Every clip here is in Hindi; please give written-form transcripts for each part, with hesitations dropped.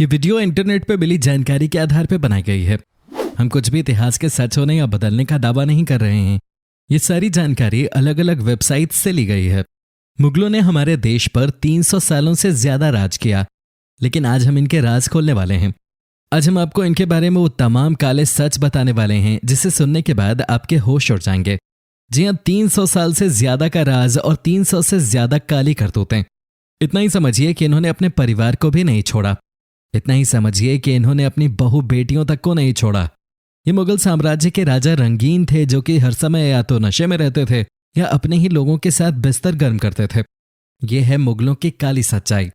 ये वीडियो इंटरनेट पे मिली जानकारी के आधार पर बनाई गई है। हम कुछ भी इतिहास के सच होने या बदलने का दावा नहीं कर रहे हैं। ये सारी जानकारी अलग अलग वेबसाइट से ली गई है। मुगलों ने हमारे देश पर 300 सालों से ज्यादा राज किया, लेकिन आज हम इनके राज खोलने वाले हैं। आज हम आपको इनके बारे में वो तमाम काले सच बताने वाले हैं जिसे सुनने के बाद आपके होश उड़ जाएंगे। जी हाँ, 300 साल से ज्यादा का राज और 300 से ज्यादा काली करतूतें। इतना ही समझिए कि इन्होंने अपने परिवार को भी नहीं छोड़ा। इतना ही समझिए कि इन्होंने अपनी बहू बेटियों तक को नहीं छोड़ा। ये मुगल साम्राज्य के राजा रंगीन थे जो कि हर समय या तो नशे में रहते थे या अपने ही लोगों के साथ बिस्तर गर्म करते थे। ये है मुगलों की काली सच्चाई।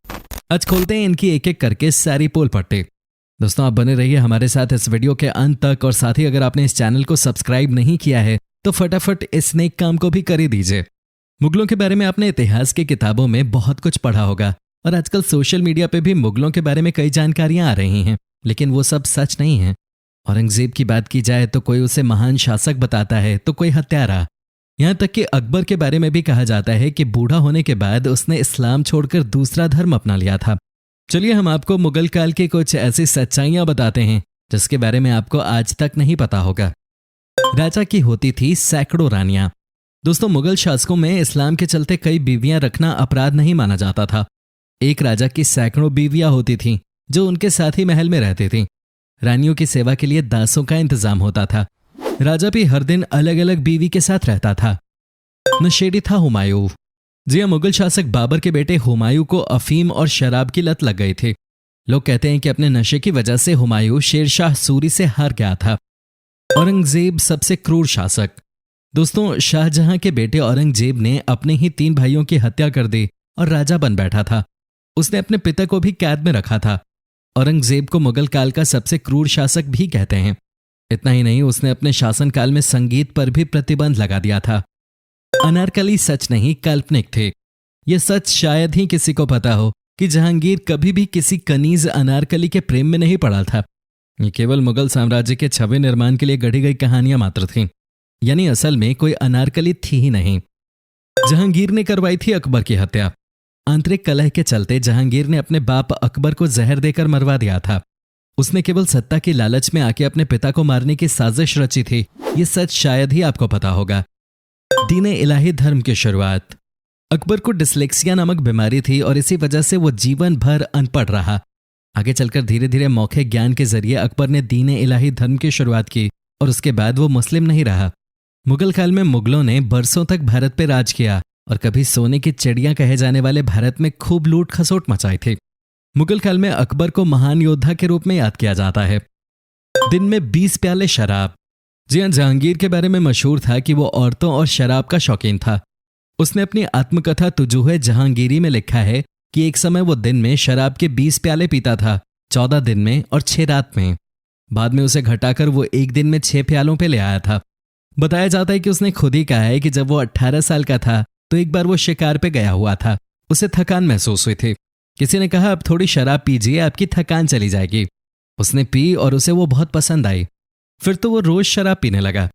आज खोलते हैं इनकी एक एक करके सारी पोल पट्टी। दोस्तों, आप बने रहिए हमारे साथ इस वीडियो के अंत तक, और साथ ही अगर आपने इस चैनल को सब्सक्राइब नहीं किया है तो फटाफट इस नेक काम को भी कर ही दीजिए। मुगलों के बारे में आपने इतिहास की किताबों में बहुत कुछ पढ़ा होगा और आजकल सोशल मीडिया पे भी मुगलों के बारे में कई जानकारियां आ रही हैं, लेकिन वो सब सच नहीं है। औरंगजेब की बात की जाए तो कोई उसे महान शासक बताता है तो कोई हत्यारा। यहां तक कि अकबर के बारे में भी कहा जाता है कि बूढ़ा होने के बाद उसने इस्लाम छोड़कर दूसरा धर्म अपना लिया था। चलिए हम आपको मुगल काल की कुछ ऐसी सच्चाइयां बताते हैं जिसके बारे में आपको आज तक नहीं पता होगा। राजा की होती थी सैकड़ों रानियां। दोस्तों, मुगल शासकों में इस्लाम के चलते कई बीवियां रखना अपराध नहीं माना जाता था। एक राजा की सैकड़ों बीवियां होती थीं जो उनके साथ ही महल में रहती थीं। रानियों की सेवा के लिए दासों का इंतजाम होता था। राजा भी हर दिन अलग अलग बीवी के साथ रहता था। नशेड़ी था हुमायूं। जी हाँ, मुगल शासक बाबर के बेटे हुमायूं को अफीम और शराब की लत लग गई थी। लोग कहते हैं कि अपने नशे की वजह से हुमायूं शेरशाह सूरी से हार गया था। औरंगजेब सबसे क्रूर शासक। दोस्तों, शाहजहां के बेटे औरंगजेब ने अपने ही 3 भाइयों की हत्या कर दी और राजा बन बैठा था। उसने अपने पिता को भी कैद में रखा था। औरंगजेब को मुगल काल का सबसे क्रूर शासक भी कहते हैं। इतना ही नहीं, उसने अपने शासनकाल में संगीत पर भी प्रतिबंध लगा दिया था। अनारकली सच नहीं, काल्पनिक थे। यह सच शायद ही किसी को पता हो कि जहांगीर कभी भी किसी कनीज अनारकली के प्रेम में नहीं पड़ा था। ये केवल मुगल साम्राज्य के छवि निर्माण के लिए गढ़ी गई कहानियां मात्र थीं। यानी असल में कोई अनारकली थी ही नहीं। जहांगीर ने करवाई थी अकबर की हत्या। आंतरिक कलह के चलते जहांगीर ने अपने बाप अकबर को जहर देकर मरवा दिया था। उसने केवल सत्ता की लालच में आके अपने पिता को मारने की साजिश रची थी। ये सच शायद ही आपको पता होगा। दीन इलाही धर्म की शुरुआत। अकबर को डिस्लेक्सिया नामक बीमारी थी और इसी वजह से वो जीवन भर अनपढ़ रहा। आगे चलकर धीरे धीरे मौखिक ज्ञान के जरिए अकबर ने दीन इलाही धर्म की शुरुआत की और उसके बाद वो मुस्लिम नहीं रहा। मुगल काल में मुगलों ने बरसों तक भारत पर राज किया और कभी सोने की चिड़िया कहे जाने वाले भारत में खूब लूट खसोट मचाई थी। मुगल काल में अकबर को महान योद्धा के रूप में याद किया जाता है। दिन में 20 प्याले शराब। जी हाँ, जहांगीर के बारे में मशहूर था कि वो औरतों और शराब का शौकीन था। उसने अपनी आत्मकथा तुजूहे जहांगीरी में लिखा है कि एक समय वो दिन में शराब के 20 प्याले पीता था, 14 दिन में और 6 रात में। बाद में उसे घटाकर वो एक दिन में 6 प्यालों पे ले आया था। बताया जाता है कि उसने खुद ही कहा है कि जब वो 18 साल का था तो एक बार वो शिकार पे गया हुआ था। उसे थकान महसूस हुई थी। किसी ने कहा, अब थोड़ी शराब पीजिए, आपकी थकान चली जाएगी। उसने पी और उसे वो बहुत पसंद आई। फिर तो वो रोज शराब पीने लगा।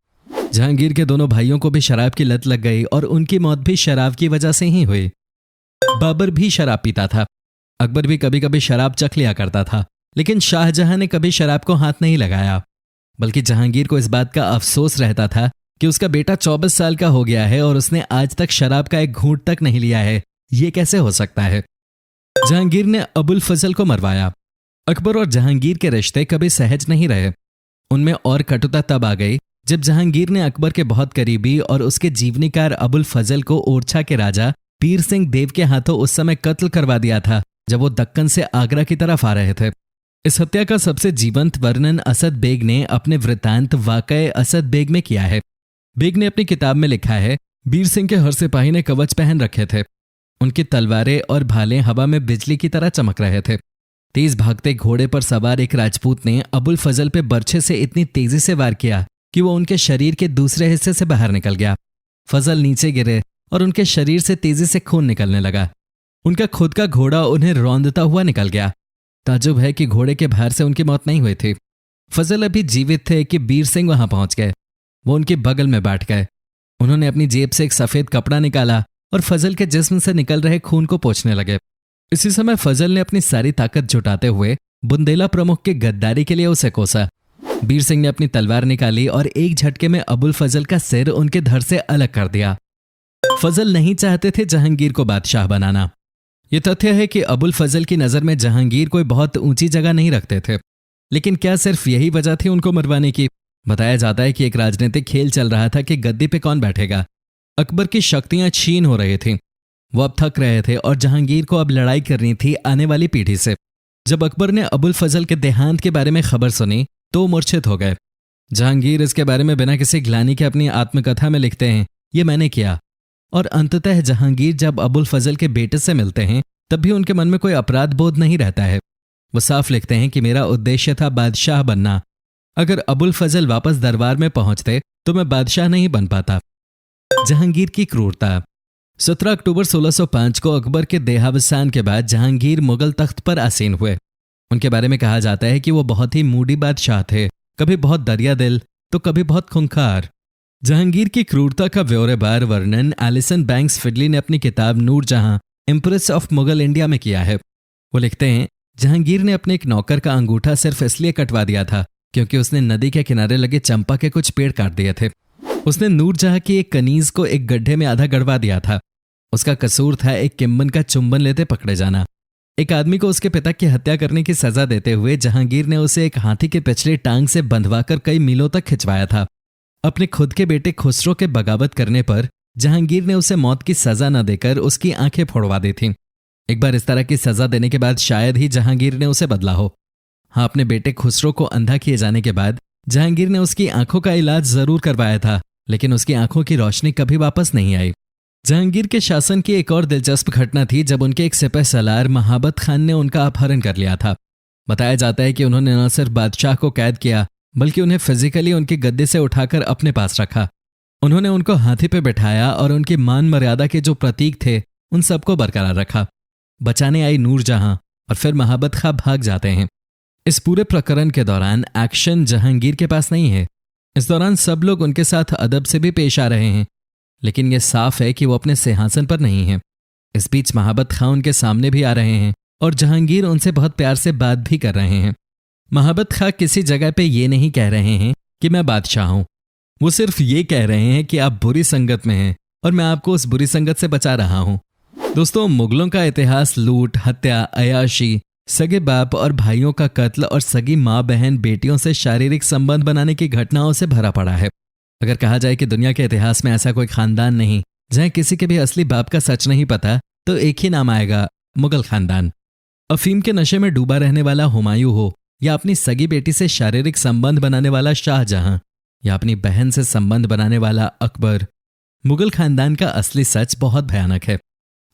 जहांगीर के दोनों भाइयों को भी शराब की लत लग गई और उनकी मौत भी शराब की वजह से ही हुई। बाबर भी शराब पीता था। अकबर भी कभी कभी शराब चख लिया करता था, लेकिन शाहजहां ने कभी शराब को हाथ नहीं लगाया। बल्कि जहांगीर को इस बात का अफसोस रहता था कि उसका बेटा 24 साल का हो गया है और उसने आज तक शराब का एक घूंट तक नहीं लिया है। ये कैसे हो सकता है? जहांगीर ने अबुल फजल को मरवाया। अकबर और जहांगीर के रिश्ते कभी सहज नहीं रहे। उनमें और कटुता तब आ गई जब जहांगीर ने अकबर के बहुत करीबी और उसके जीवनीकार अबुल फजल को ओरछा के राजा पीर सिंह देव के हाथों उस समय कत्ल करवा दिया था जब वो दक्कन से आगरा की तरफ आ रहे थे। इस हत्या का सबसे जीवंत वर्णन असद बेग ने अपने वृतांत वाक़ए असद बेग में किया है। बेग ने अपनी किताब में लिखा है, बीर सिंह के हर सिपाही ने कवच पहन रखे थे। उनकी तलवारें और भाले हवा में बिजली की तरह चमक रहे थे। तेज भागते घोड़े पर सवार एक राजपूत ने अबुल फजल पे बर्छे से इतनी तेजी से वार किया कि वो उनके शरीर के दूसरे हिस्से से बाहर निकल गया। फजल नीचे गिरे और उनके शरीर से तेजी से खून निकलने लगा। उनका खुद का घोड़ा उन्हें रौंदता हुआ निकल गया। ताज्जुब है कि घोड़े के भार से उनकी मौत नहीं हुई थी। फजल अभी जीवित थे कि बीर सिंह वहां पहुंच गए। वो उनके बगल में बैठ गए। उन्होंने अपनी जेब से एक सफेद कपड़ा निकाला और फजल के जिस्म से निकल रहे खून को पोंछने लगे। इसी समय फजल ने अपनी सारी ताकत जुटाते हुए बुंदेला प्रमुख के गद्दारी के लिए उसे कोसा। बीर सिंह ने अपनी तलवार निकाली और एक झटके में अबुल फजल का सिर उनके धड़ से अलग कर दिया। फजल नहीं चाहते थे जहांगीर को बादशाह बनाना। यह तथ्य है कि अबुल फजल की नजर में जहांगीर कोई बहुत ऊंची जगह नहीं रखते थे, लेकिन क्या सिर्फ यही वजह थी उनको मरवाने की? बताया जाता है कि एक राजनीतिक खेल चल रहा था कि गद्दी पे कौन बैठेगा। अकबर की शक्तियां छीन हो रही थीं। वो अब थक रहे थे और जहांगीर को अब लड़ाई करनी थी आने वाली पीढ़ी से। जब अकबर ने अबुल फजल के देहांत के बारे में खबर सुनी तो मूर्छित हो गए। जहांगीर इसके बारे में बिना किसी ग्लानि के अपनी आत्मकथा में लिखते हैं, ये मैंने किया। और अंततः जहांगीर जब अबुल फजल के बेटे से मिलते हैं तब भी उनके मन में कोई अपराध बोध नहीं रहता है। वो साफ लिखते हैं कि मेरा उद्देश्य था बादशाह बनना। अगर अबुल फजल वापस दरबार में पहुंचते तो मैं बादशाह नहीं बन पाता। जहांगीर की क्रूरता। 17 अक्टूबर 1605 को अकबर के देहावसान के बाद जहांगीर मुगल तख्त पर आसीन हुए। उनके बारे में कहा जाता है कि वो बहुत ही मूडी बादशाह थे, कभी बहुत दरिया दिल तो कभी बहुत खूंखार। जहांगीर की क्रूरता का ब्यौरेवार वर्णन एलिसन बैंक्स फिडली ने अपनी किताब Nurjahan empress of Mughal India में किया है। वो लिखते हैं, जहांगीर ने अपने एक नौकर का अंगूठा सिर्फ इसलिए कटवा दिया था क्योंकि उसने नदी के किनारे लगे चंपा के कुछ पेड़ काट दिए थे। उसने नूरजहां की एक कनीज को एक गड्ढे में आधा गड़वा दिया था। उसका कसूर था एक किम्बन का चुंबन लेते पकड़े जाना। एक आदमी को उसके पिता की हत्या करने की सजा देते हुए जहांगीर ने उसे एक हाथी के पिछले टांग से बंधवाकर कई मीलों तक खिंचवाया था। अपने खुद के बेटे खुसरो के बगावत करने पर जहांगीर ने उसे मौत की सजा न देकर उसकी आंखें फोड़वा दी थीं। एक बार इस तरह की सजा देने के बाद शायद ही जहांगीर ने उसे बदला हो। हाँ, अपने बेटे खुसरो को अंधा किए जाने के बाद जहांगीर ने उसकी आंखों का इलाज जरूर करवाया था, लेकिन उसकी आंखों की रोशनी कभी वापस नहीं आई। जहांगीर के शासन की एक और दिलचस्प घटना थी जब उनके एक सिपह सलार महाबत खान ने उनका अपहरण कर लिया था। बताया जाता है कि उन्होंने न सिर्फ बादशाह को कैद किया बल्कि उन्हें फिजिकली उनके गद्दे से उठाकर अपने पास रखा। उन्होंने उनको हाथी पे बिठाया और उनकी मान मर्यादा के जो प्रतीक थे उन सबको बरकरार रखा। बचाने आई नूरजहां और फिर महाबत खां भाग जाते हैं। इस पूरे प्रकरण के दौरान एक्शन जहांगीर के पास नहीं है। इस दौरान सब लोग उनके साथ अदब से भी पेश आ रहे हैं, लेकिन यह साफ है कि वो अपने सिंहासन पर नहीं है। इस बीच महाबत खां उनके सामने भी आ रहे हैं और जहांगीर उनसे बहुत प्यार से बात भी कर रहे हैं। महाबत खां किसी जगह पे ये नहीं कह रहे हैं कि मैं बादशाह हूं। वो सिर्फ ये कह रहे हैं कि आप बुरी संगत में हैं और मैं आपको उस बुरी संगत से बचा रहा हूं। दोस्तों, मुगलों का इतिहास लूट, हत्या, अयाशी, सगे बाप और भाइयों का कत्ल और सगी माँ बहन बेटियों से शारीरिक संबंध बनाने की घटनाओं से भरा पड़ा है। अगर कहा जाए कि दुनिया के इतिहास में ऐसा कोई खानदान नहीं जहां किसी के भी असली बाप का सच नहीं पता, तो एक ही नाम आएगा, मुगल खानदान। अफीम के नशे में डूबा रहने वाला हुमायूं हो, या अपनी सगी बेटी से शारीरिक संबंध बनाने वाला शाहजहां, या अपनी बहन से संबंध बनाने वाला अकबर, मुगल खानदान का असली सच बहुत भयानक है।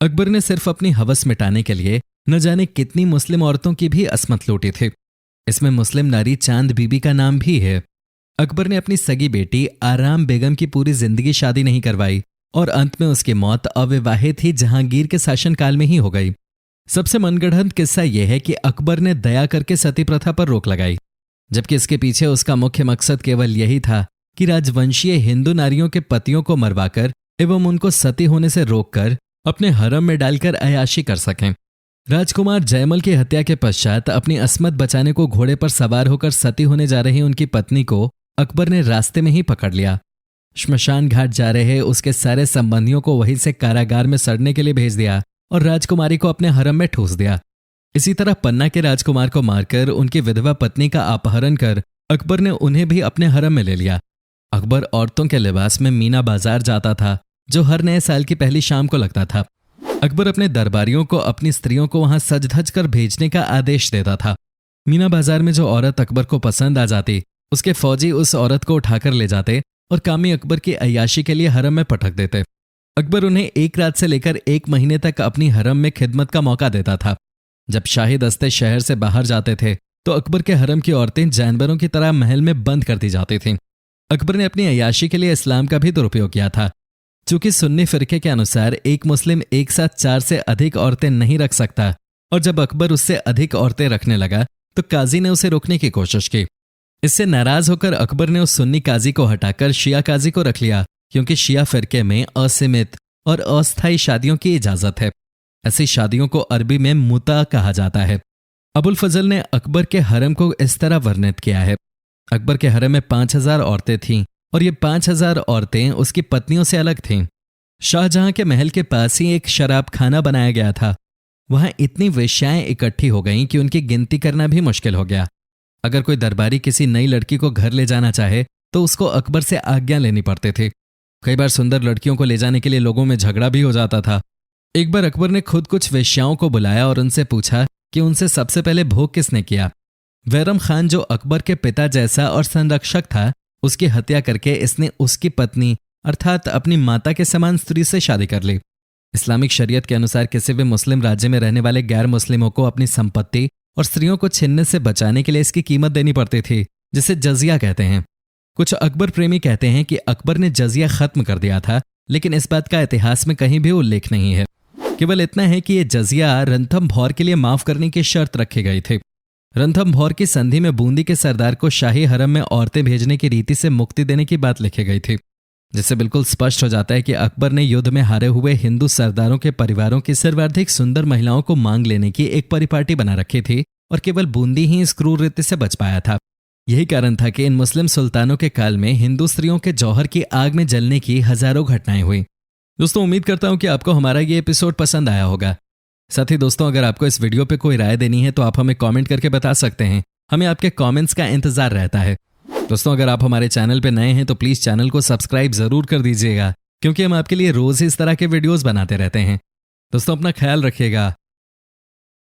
अकबर ने सिर्फ अपनी हवस मिटाने के लिए न जाने कितनी मुस्लिम औरतों की भी अस्मत लूटी थी। इसमें मुस्लिम नारी चांद बीबी का नाम भी है। अकबर ने अपनी सगी बेटी आराम बेगम की पूरी जिंदगी शादी नहीं करवाई और अंत में उसकी मौत अविवाहित ही जहांगीर के शासनकाल में ही हो गई। सबसे मनगढ़ंत किस्सा यह है कि अकबर ने दया करके सती प्रथा पर रोक लगाई, जबकि इसके पीछे उसका मुख्य मकसद केवल यही था कि राजवंशीय हिंदू नारियों के पतियों को मरवाकर एवं उनको सती होने से रोककर अपने हरम में डालकर अयाशी कर सकें। राजकुमार जयमल की हत्या के पश्चात अपनी अस्मत बचाने को घोड़े पर सवार होकर सती होने जा रही उनकी पत्नी को अकबर ने रास्ते में ही पकड़ लिया। श्मशान घाट जा रहे उसके सारे संबंधियों को वहीं से कारागार में सड़ने के लिए भेज दिया और राजकुमारी को अपने हरम में ठूस दिया। इसी तरह पन्ना के राजकुमार को मारकर उनकी विधवा पत्नी का अपहरण कर अकबर ने उन्हें भी अपने हरम में ले लिया। अकबर औरतों के लिबास में मीना बाजार जाता था, जो हर नए साल की पहली शाम को लगता था। अकबर अपने दरबारियों को अपनी स्त्रियों को वहां सज धज कर भेजने का आदेश देता था। मीना बाजार में जो औरत अकबर को पसंद आ जाती, उसके फौजी उस औरत को उठाकर ले जाते और कामी अकबर की अय्याशी के लिए हरम में पटक देते। अकबर उन्हें एक रात से लेकर 1 महीने तक अपनी हरम में खिदमत का मौका देता था। जब शाही दस्ते शहर से बाहर जाते थे तो अकबर के हरम की औरतें जानवरों की तरह महल में बंद कर दी जाती थीं। अकबर ने अपनी अय्याशी के लिए इस्लाम का भी दुरुपयोग किया था। चूंकि सुन्नी फिरके के अनुसार एक मुस्लिम एक साथ 4 से अधिक औरतें नहीं रख सकता, और जब अकबर उससे अधिक औरतें रखने लगा तो काजी ने उसे रोकने की कोशिश की। इससे नाराज होकर अकबर ने उस सुन्नी काजी को हटाकर शिया काजी को रख लिया, क्योंकि शिया फिरके में असीमित और अस्थायी शादियों की इजाजत है। ऐसी शादियों को अरबी में मुता कहा जाता है। अबुल फजल ने अकबर के हरम को इस तरह वर्णित किया है। अकबर के हरम में 5000 औरतें थीं और ये 5000 औरतें उसकी पत्नियों से अलग थीं। शाहजहां के महल के पास ही एक शराब खाना बनाया गया था। वहां इतनी वेश्याएं इकट्ठी हो गईं कि उनकी गिनती करना भी मुश्किल हो गया। अगर कोई दरबारी किसी नई लड़की को घर ले जाना चाहे तो उसको अकबर से आज्ञा लेनी पड़ती थी। कई बार सुंदर लड़कियों को ले जाने के लिए लोगों में झगड़ा भी हो जाता था। एक बार अकबर ने खुद कुछ वेश्याओं को बुलाया और उनसे पूछा कि उनसे सबसे पहले भोग किसने किया। बैरम खान, जो अकबर के पिता जैसा और संरक्षक था, उसकी हत्या करके इसने उसकी पत्नी अर्थात अपनी माता के समान स्त्री से शादी कर ली। इस्लामिक शरीयत के अनुसार किसी भी मुस्लिम राज्य में रहने वाले गैर मुस्लिमों को अपनी संपत्ति और स्त्रियों को छीनने से बचाने के लिए इसकी कीमत देनी पड़ती थी, जिसे जजिया कहते हैं। कुछ अकबर प्रेमी कहते हैं कि अकबर ने जजिया खत्म कर दिया था, लेकिन इस बात का इतिहास में कहीं भी उल्लेख नहीं है। केवल इतना है कि यह जजिया रणथंभौर के लिए माफ करने की शर्त रखी गई थी। रणथंभौर की संधि में बूंदी के सरदार को शाही हरम में औरतें भेजने की रीति से मुक्ति देने की बात लिखी गई थी, जिससे बिल्कुल स्पष्ट हो जाता है कि अकबर ने युद्ध में हारे हुए हिंदू सरदारों के परिवारों की सर्वाधिक सुंदर महिलाओं को मांग लेने की एक परिपाटी बना रखी थी और केवल बूंदी ही इस क्रूर रीति से बच पाया था। यही कारण था कि इन मुस्लिम सुल्तानों के काल में हिंदू स्त्रियों के जौहर की आग में जलने की हजारों घटनाएं हुई। दोस्तों, उम्मीद करता हूं कि आपको हमारा ये एपिसोड पसंद आया होगा। साथ ही दोस्तों, अगर आपको इस वीडियो पे कोई राय देनी है तो आप हमें कमेंट करके बता सकते हैं। हमें आपके कमेंट्स का इंतजार रहता है। दोस्तों, अगर आप हमारे चैनल पे नए हैं तो प्लीज चैनल को सब्सक्राइब जरूर कर दीजिएगा, क्योंकि हम आपके लिए रोज इस तरह के वीडियोस बनाते रहते हैं। दोस्तों, अपना ख्याल रखिएगा।